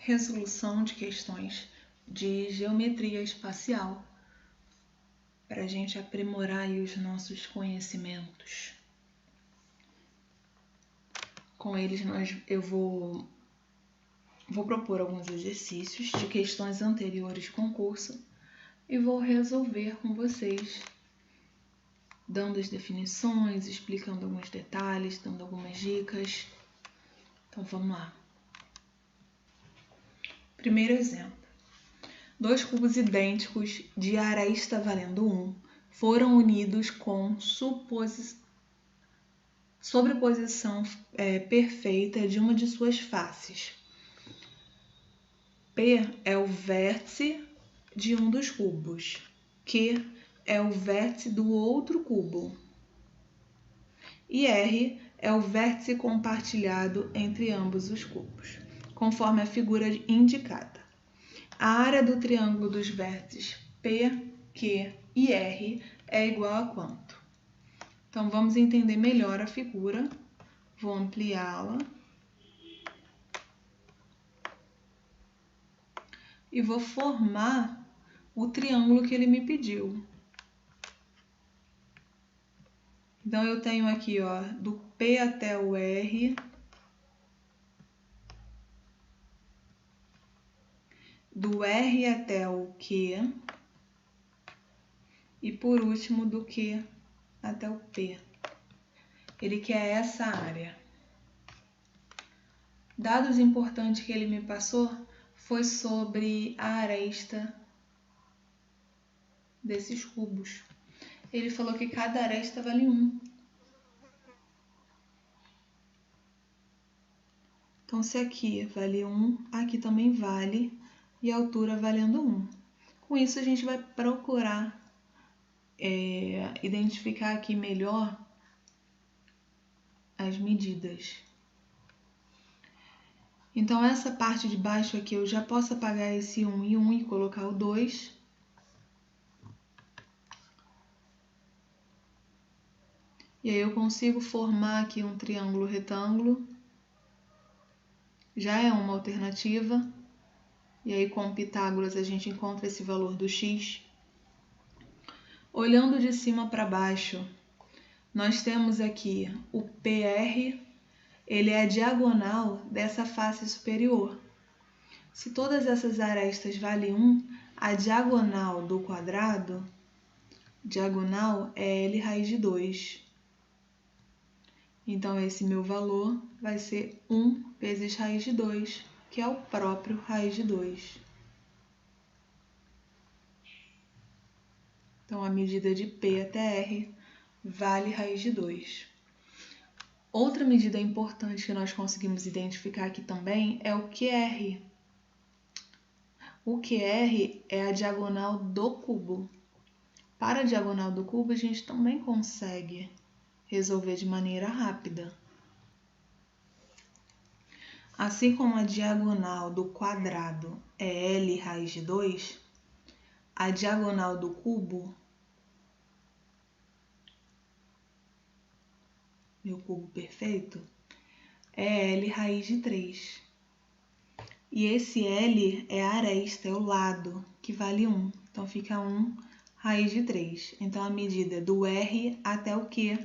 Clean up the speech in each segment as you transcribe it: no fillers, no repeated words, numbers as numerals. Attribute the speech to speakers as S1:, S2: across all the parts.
S1: resolução de questões de geometria espacial para a gente aprimorar aí os nossos conhecimentos. Com eles eu vou propor alguns exercícios de questões anteriores de concurso e vou resolver com vocês, dando as definições, explicando alguns detalhes, dando algumas dicas. Então vamos lá. Primeiro exemplo. 2 cubos idênticos de aresta valendo 1 foram unidos com sobreposição perfeita de uma de suas faces. P é o vértice de um dos cubos, Q é o vértice do outro cubo e R é o vértice compartilhado entre ambos os cubos, conforme a figura indicada. A área do triângulo dos vértices P, Q e R é igual a quanto? Então, vamos entender melhor a figura. Vou ampliá-la. E vou formar o triângulo que ele me pediu. Então, eu tenho aqui, ó, do P até o R, do R até o Q e, por último, do Q até o P. Ele quer essa área. Dados importantes que ele me passou foi sobre a aresta desses cubos. Ele falou que cada aresta vale 1. Então, se aqui vale 1, aqui também vale, e a altura valendo 1. Com isso, a gente vai procurar identificar aqui melhor as medidas. Então, essa parte de baixo aqui, eu já posso apagar esse 1 e 1 e colocar o 2. E aí eu consigo formar aqui um triângulo retângulo. Já é uma alternativa. E aí com Pitágoras a gente encontra esse valor do x. Olhando de cima para baixo, nós temos aqui o PR, ele é a diagonal dessa face superior. Se todas essas arestas valem 1, a diagonal do quadrado, diagonal é L raiz de 2. Então, esse meu valor vai ser 1 vezes raiz de 2, que é o próprio raiz de 2. Então, a medida de P até R vale raiz de 2. Outra medida importante que nós conseguimos identificar aqui também é o QR. O QR é a diagonal do cubo. Para a diagonal do cubo, a gente também consegue resolver de maneira rápida. Assim como a diagonal do quadrado é L raiz de 2, a diagonal do cubo, meu cubo perfeito, é L raiz de 3. E esse L é a aresta, é o lado, que vale 1. Então, fica 1 raiz de 3. Então, a medida do R até o Q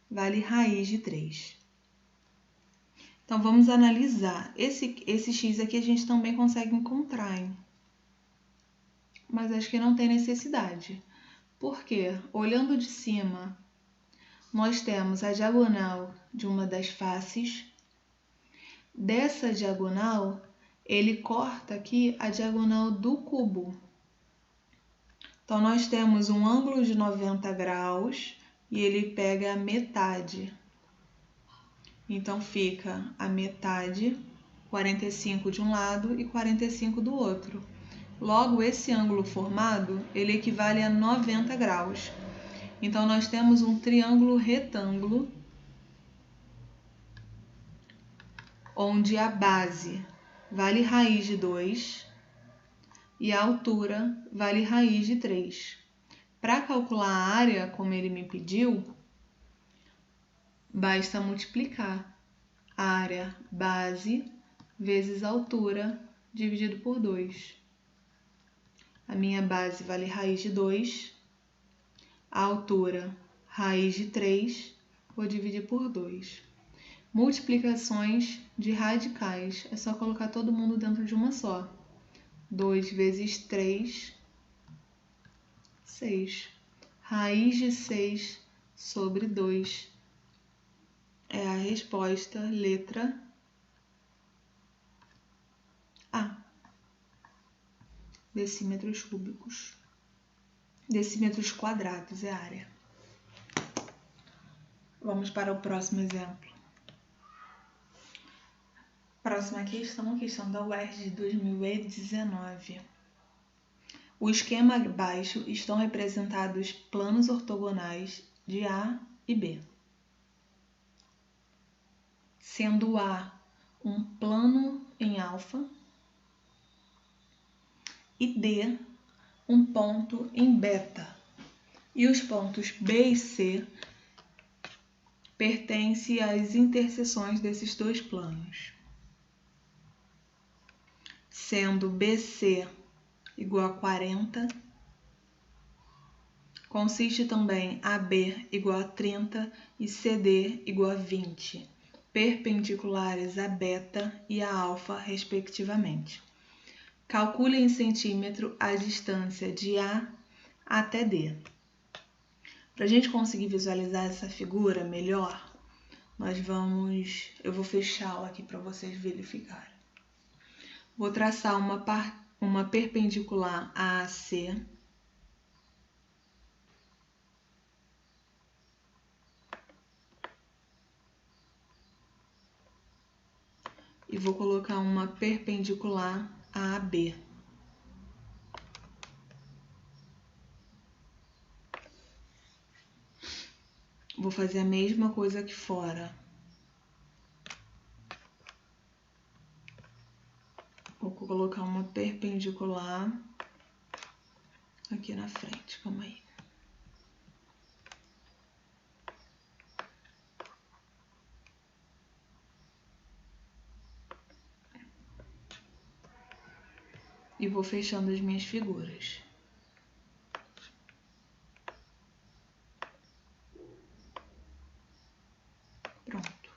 S1: vale raiz de 3. Então, vamos analisar. Esse x aqui a gente também consegue encontrar, hein? Mas acho que não tem necessidade. Por quê? Olhando de cima, nós temos a diagonal de uma das faces. Dessa diagonal, ele corta aqui a diagonal do cubo. Então, nós temos um ângulo de 90 graus e ele pega a metade. Então, fica a metade, 45 de um lado e 45 do outro. Logo, esse ângulo formado, ele equivale a 90 graus. Então, nós temos um triângulo retângulo, onde a base vale raiz de 2 e a altura vale raiz de 3. Para calcular a área, como ele me pediu, basta multiplicar a área base vezes a altura dividido por 2. A minha base vale raiz de 2. A altura, raiz de 3. Vou dividir por 2. Multiplicações de radicais. É só colocar todo mundo dentro de uma só. 2 vezes 3, 6. Raiz de 6 sobre 2 é a resposta, letra A. Decímetros cúbicos. Decímetros quadrados é a área. Vamos para o próximo exemplo. Próxima questão da UERJ de 2019. O esquema abaixo estão representados planos ortogonais de A e B, sendo A um plano em alfa e D um ponto em beta, e os pontos B e C pertencem às interseções desses dois planos, sendo BC igual a 40, consiste também AB igual a 30 e CD igual a 20, perpendiculares a beta e a alfa, respectivamente. Calcule em centímetro a distância de A até D. Para a gente conseguir visualizar essa figura melhor, eu vou fechá-la aqui para vocês verificarem. Vou traçar uma perpendicular a AC. E vou colocar uma perpendicular a AB. Vou fazer a mesma coisa aqui fora. Vou colocar uma perpendicular aqui na frente, calma aí. E vou fechando as minhas figuras. Pronto.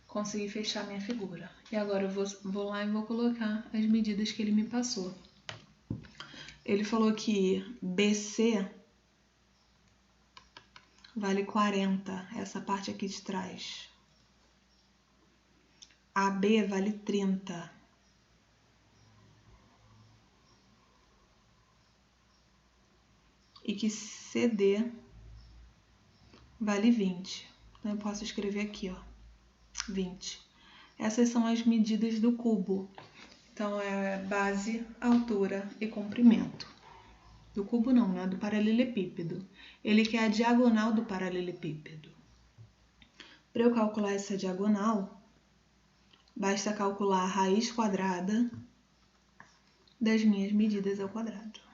S1: Consegui fechar minha figura. E agora eu vou lá e vou colocar as medidas que ele me passou. Ele falou que BC vale 40, essa parte aqui de trás. AB vale 30. E que CD vale 20. Então, eu posso escrever aqui, ó, 20. Essas são as medidas do cubo. Então, é base, altura e comprimento. Do cubo não, né? Do paralelepípedo. Ele quer a diagonal do paralelepípedo. Para eu calcular essa diagonal, basta calcular a raiz quadrada das minhas medidas ao quadrado.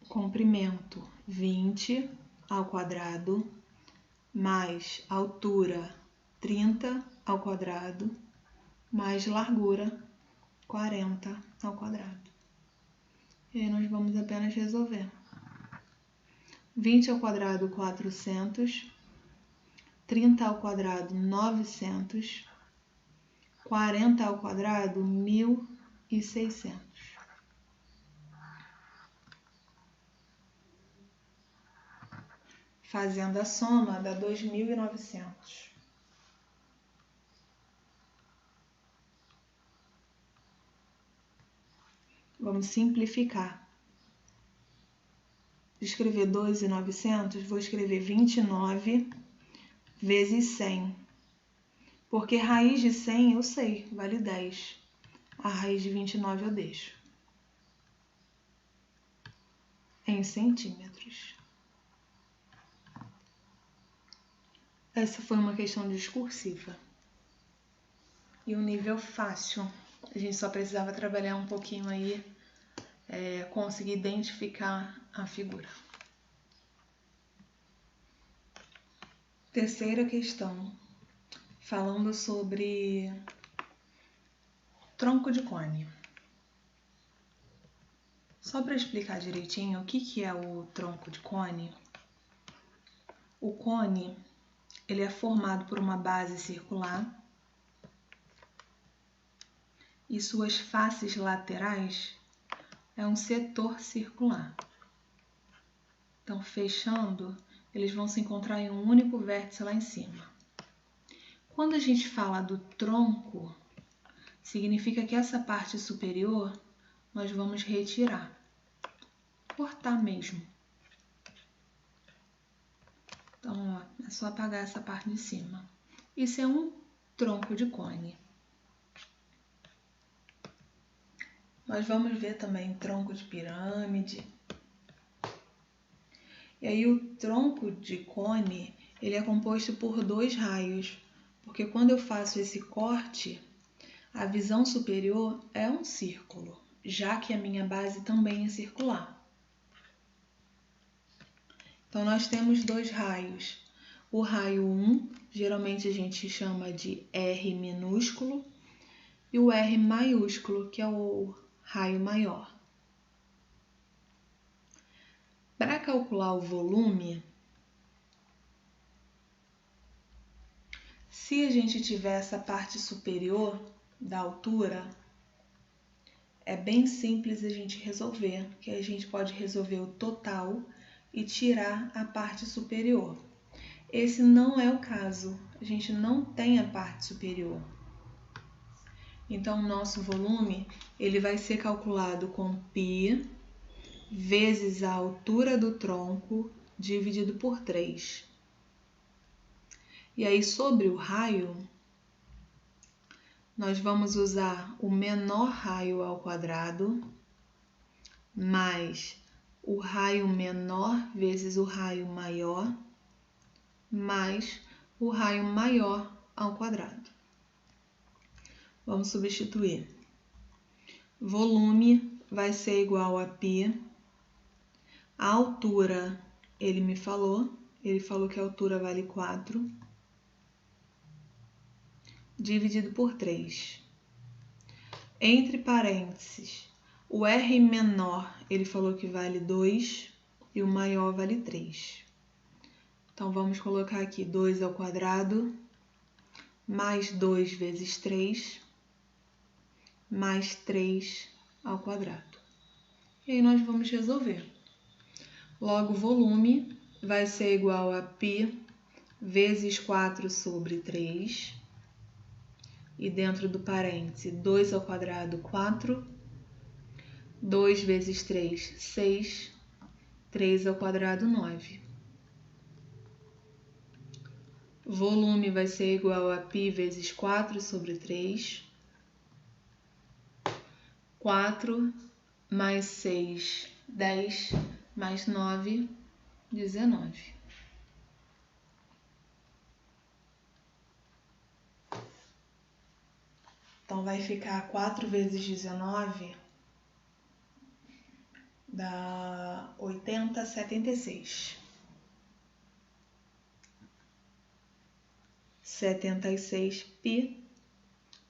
S1: Comprimento 20 ao quadrado, mais altura 30 ao quadrado, mais largura 40 ao quadrado. E aí nós vamos apenas resolver. 20 ao quadrado, 400. 30 ao quadrado, 900. 40 ao quadrado, 1.600. Fazendo a soma, dá 2.900. Vamos simplificar. De escrever 2.900, vou escrever 29 vezes 100. Porque raiz de 100 eu sei, vale 10. A raiz de 29 eu deixo. Em centímetros. Essa foi uma questão discursiva. E um nível fácil. A gente só precisava trabalhar um pouquinho aí, conseguir identificar a figura. Terceira questão, falando sobre tronco de cone. Só para explicar direitinho o que é o tronco de cone, o cone ele é formado por uma base circular e suas faces laterais é um setor circular. Então, fechando, eles vão se encontrar em um único vértice lá em cima. Quando a gente fala do tronco, significa que essa parte superior nós vamos retirar, cortar mesmo. Então, ó, é só apagar essa parte de cima. Isso é um tronco de cone. Nós vamos ver também tronco de pirâmide. E aí o tronco de cone, ele é composto por 2 raios, porque quando eu faço esse corte, a visão superior é um círculo, já que a minha base também é circular. Então, nós temos 2 raios. O raio 1, geralmente a gente chama de R minúsculo, e o R maiúsculo, que é o raio maior. Para calcular o volume, se a gente tiver essa parte superior da altura, é bem simples a gente resolver, que a gente pode resolver o total e tirar a parte superior. Esse não é o caso, a gente não tem a parte superior. Então, o nosso volume ele vai ser calculado com π vezes a altura do tronco dividido por 3. E aí, sobre o raio, nós vamos usar o menor raio ao quadrado mais o raio menor vezes o raio maior mais o raio maior ao quadrado. Vamos substituir. Volume vai ser igual a π. A altura, ele falou que a altura vale 4, dividido por 3. Entre parênteses, o R menor, ele falou que vale 2 e o maior vale 3. Então, vamos colocar aqui 2 ao quadrado, mais 2 vezes 3, mais 3 ao quadrado. E aí, nós vamos resolver. Logo, o volume vai ser igual a π vezes 4 sobre 3. E dentro do parêntese, 2 ao quadrado, 4. 2 vezes 3, 6. 3 ao quadrado, 9. Volume vai ser igual a π vezes 4 sobre 3. 4 mais 6, 10, mais 9, 19. Então, vai ficar 4 vezes 19, dá 80, 76. 76 π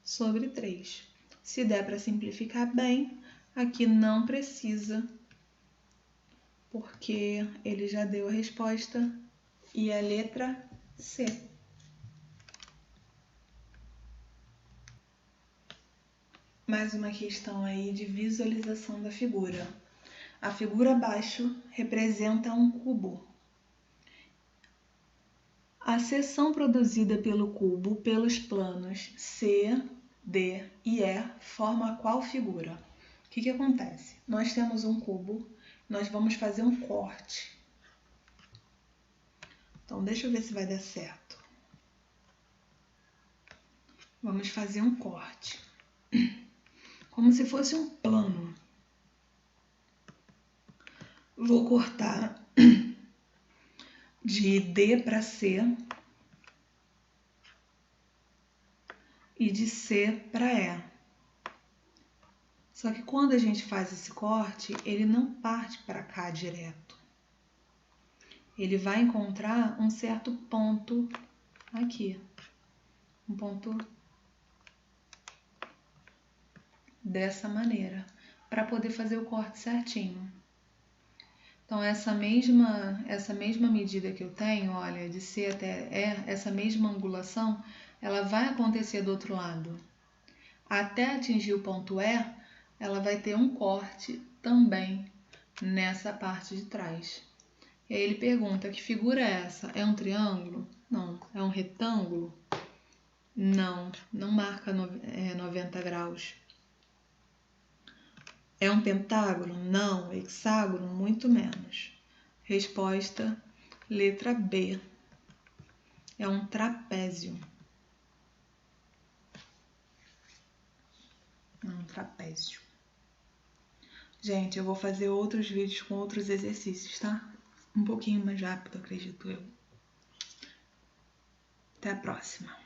S1: sobre 3. Se der para simplificar bem, aqui não precisa, porque ele já deu a resposta e a letra C. Mais uma questão aí de visualização da figura. A figura abaixo representa um cubo. A seção produzida pelo cubo pelos planos C, D e E forma qual figura? O que acontece? Nós temos um cubo, nós vamos fazer um corte. Então, deixa eu ver se vai dar certo. Vamos fazer um corte. Como se fosse um plano. Vou cortar de D para C e de C para E. Só que quando a gente faz esse corte, ele não parte para cá direto. ele vai encontrar um certo ponto aqui. Um ponto dessa maneira, para poder fazer o corte certinho. Então, essa mesma medida que eu tenho, olha, de C até E, essa mesma angulação, ela vai acontecer do outro lado. Até atingir o ponto E, ela vai ter um corte também nessa parte de trás. E aí ele pergunta, que figura é essa? É um triângulo? Não. É um retângulo? Não, não marca 90 graus. É um pentágono? Não. Hexágono? Muito menos. Resposta, letra B. É um trapézio. É um trapézio. Gente, eu vou fazer outros vídeos com outros exercícios, tá? Um pouquinho mais rápido, acredito eu. Até a próxima.